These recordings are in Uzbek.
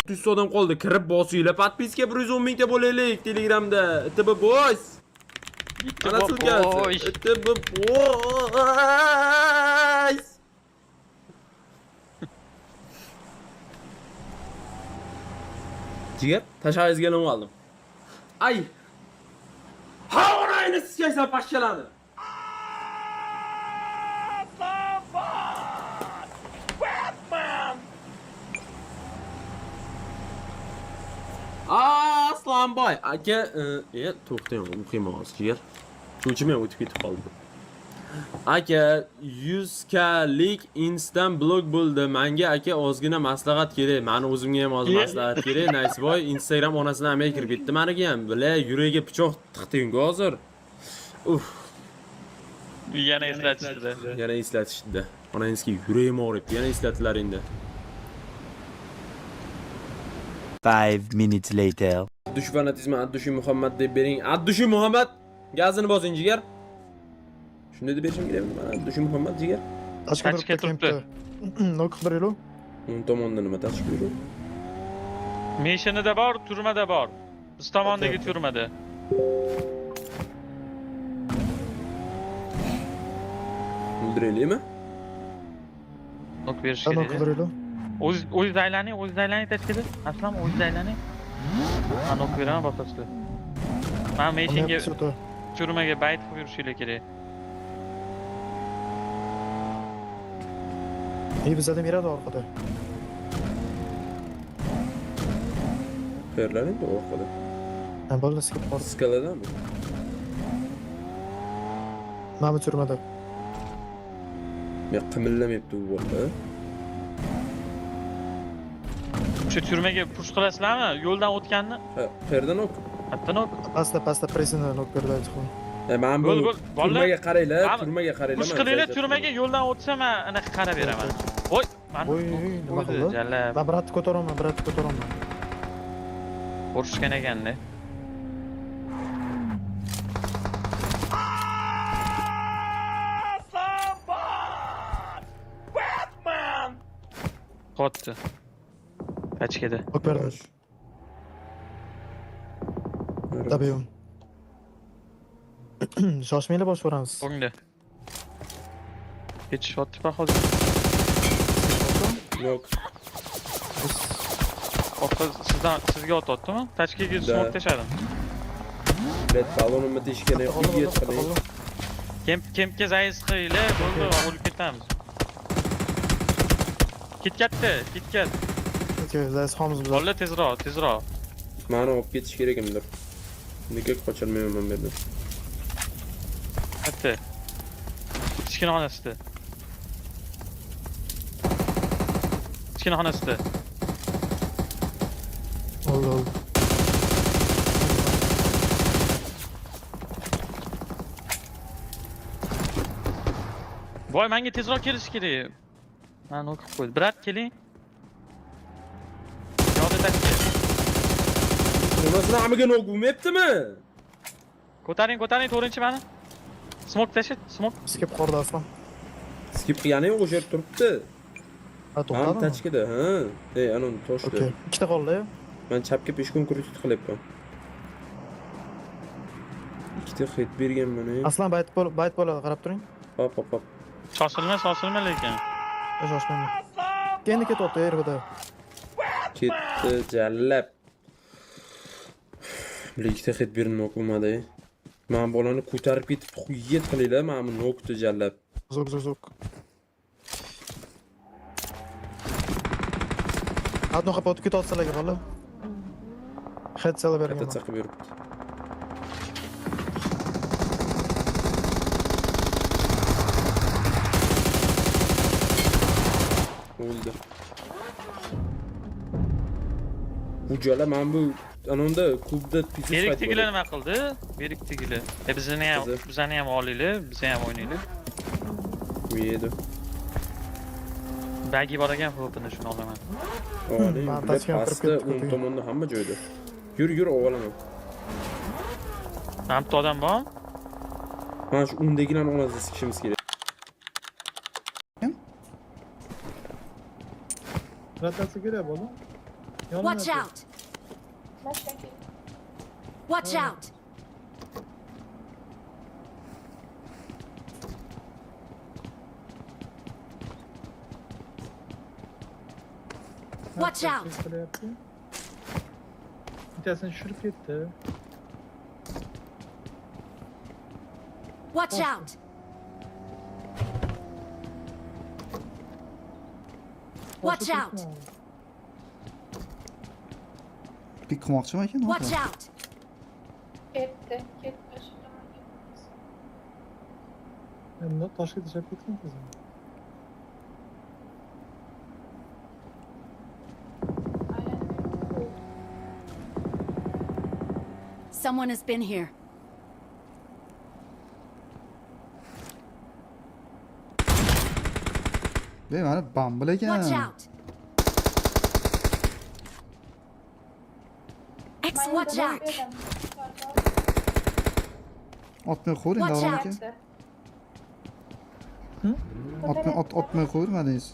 300 odam qoldi. Kirib bosinglar. Podpiska 110 mingta bo'laylik Telegramda. TB boys. Ana sulkasi. TB boys. Jigar, tashayizga olib oldim. Ay. Ha, orayni sizga pashchaladi. Aslanboy aka, to'xtang, o'qiyman hozir jigar. Cho'chim ham o'tib ketib qoldi. Aka, 100 klik instant blok bo'ldi. Menga aka ozgina maslahat kerak. Meni o'zimga ham hozir maslahat kerak. Nicevoy Instagram onasidan amay kirib ketdi meniga ham. Bila, yuragiga pichoq tiqding hozir. Uf. Yana eslatishdi. Yana eslatishdi. Onangizga yuragim og'riyapti. Yana eslatilar endi. 5 minutes later. Addushi fanatizmi, Addushi Muhammad deb bering. Addushi Muhammad gazini bosing jigar. Shunday deb berishim kerakmi? Addushi Muhammad jigar. Tashga turibdi. Noqdir elo. O'ng tomonda nima tashib yurdi? Meshinida bor, turmada bor. Biz tomondagi turmada. O'ldiraylikmi? Nok berish kerak. Noqdir elo. O'z aylaning tashkilda. Aslan o'z aylaning. Men nok beraman bosasizlar. Men meshinga turmaga bayt qilib yurishinglar kerak. İyi bizden mirad orqada. Perlar endi orqada. Ben bolda skip bor. Skaladami? Mana turmada. Men qimillamayapti u bola. Shu turmaga push qilasizlarmi? Yo'ldan o'tganni? Ha, perdan ok. Hatto nok. Pasta presini nok berdi aytdim. Men bu turmaga qaranglar, turmaga qaranglar. Push qilinglar, turmaga yo'ldan o'tsa men anaqa qarab beraman. Voy, men nima qildi? Jallab. Ben biratni ko'taraman. Urishgan ekanda. Qotdi. Tachkada. Ok berdi. Tabiiyim. Shoshmanglar bosh boramiz. O'ngda. Hech shot tipa hozir. Yo'q. Sizga ot otdimi? Tachkaga smok tashadim. Red balonimni teshkani yo'q qiling. Kempga zayiz qilinglar, bo'ldi, o'lib ketamiz. Ketkat. Okey, zayiz qolamiz biz. Bolla tezroq. Meni olib ketish kerak kimdir. Nega qochirmayman bu yerdan? Hatta. Kichkina xonasida. Oldu. Voy, menga tezroq kelish kerak. Men o'qib qo'ydim. Brat, keling. Yo'lda tashki. Onasini amiga nok bo'lmayaptimi? Ko'taring, to'rinchi meni. Smok tashat, smok. Skip qordi aslan. Skip qilgani yo'q, o'sha yerda turibdi. Ha, Ha, to'xtadimi? tachkida, ha. Ana toshdi. Okey. Ikkita qoldi. Men chapga peshkon krutit qilyapman. Ikkita hit berganman. Aslan bayt bo'ladi, qarab turing. Hop. Shoshilma lekin. Shoshmang. Kendi ketyapti yerda. Ketdi, jallab. Ikkita hit berib nok bo'lmadi. Men bolani ko'tarib ketib quyet qilinglar, men buni nokni jallab. Zok. Adno qapot ketyapsalarga bola. Headsel bergan. Headset qilib yuribdi. O'ldi. Bu jala men bu anonda klubda pizza Berik tigilar nima qildi? Berik tigilar. Bizani ham olinglar, bizni ham o'ynaylik. Yedi. Bagi bor ekan, hopini shuni olaman. Oling, pasta o'ng tomonda hamma joyda. Yur, olaman. Hamta odam bormi? Mana shu undagilarni onasiga sikishimiz kerak. Ratasi kerak bola. Watch out! Watch out! Watch out! Bitasini tushirib ketdi. Watch out! Watch out! Pik qilmoqchimi ekan? Watch out! Ketdi. Endi toshga tashlab ketgan qizim. Someone has been here. Be, mana bambil Watch ekan. out! Watch out! Otmay qo'ying, Watch davom out. aka. Otmay qo'ymadingiz.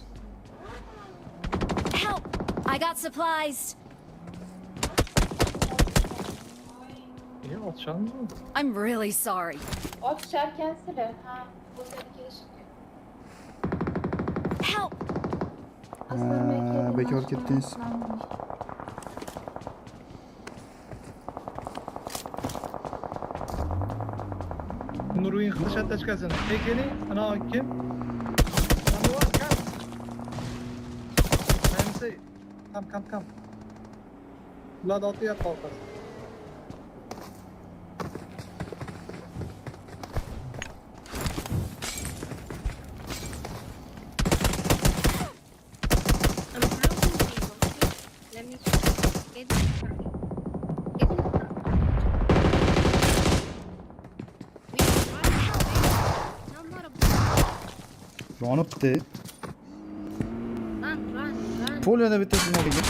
Help! I got supplies. Otishamiz. I'm really sorry. Otisharkansizlar. Ha, o'zlari kelishibdi. Help! Bekor ketdingiz. Nurning qilishadi tashkasini. Keling, ana aka. Kam. Ular otyapti orqasi. Let me get in front. Get in front. No more. Yonibdi. Run. Poliyada bittasi nima bo'lgan?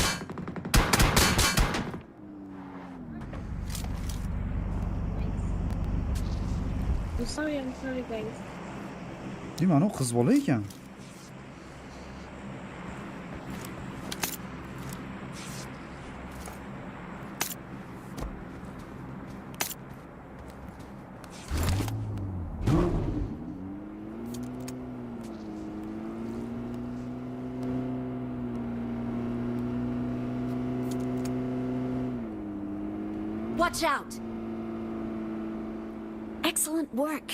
I'm sorry guys. Mana u qiz bola ekan. Watch out! Excellent work.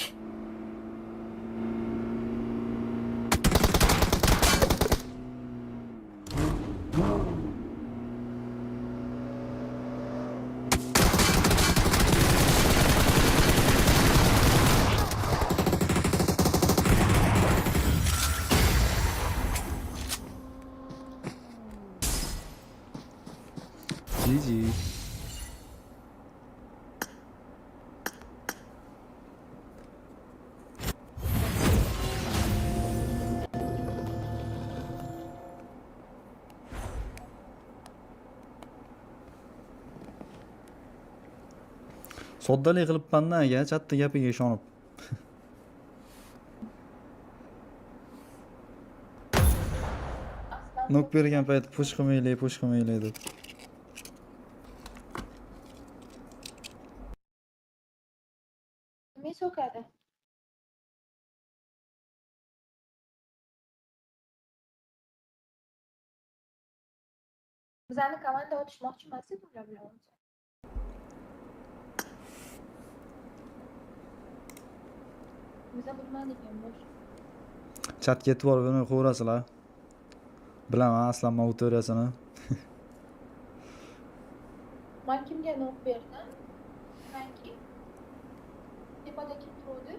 GG. Soddalik qilibman-da aka, chatta gapiga ishonib. Nok bergan payt push qilmaylik deb. Nima so'kadi? Bizani komanda otishmoqchi emas edi ular bilan. Biza bilmadik ham bosh. Chatga e'tibor bermay qo'yasizlar. Bilaman aslan auditoriyasini. Men kimga nok berdim? Sanki tepada kim turdi?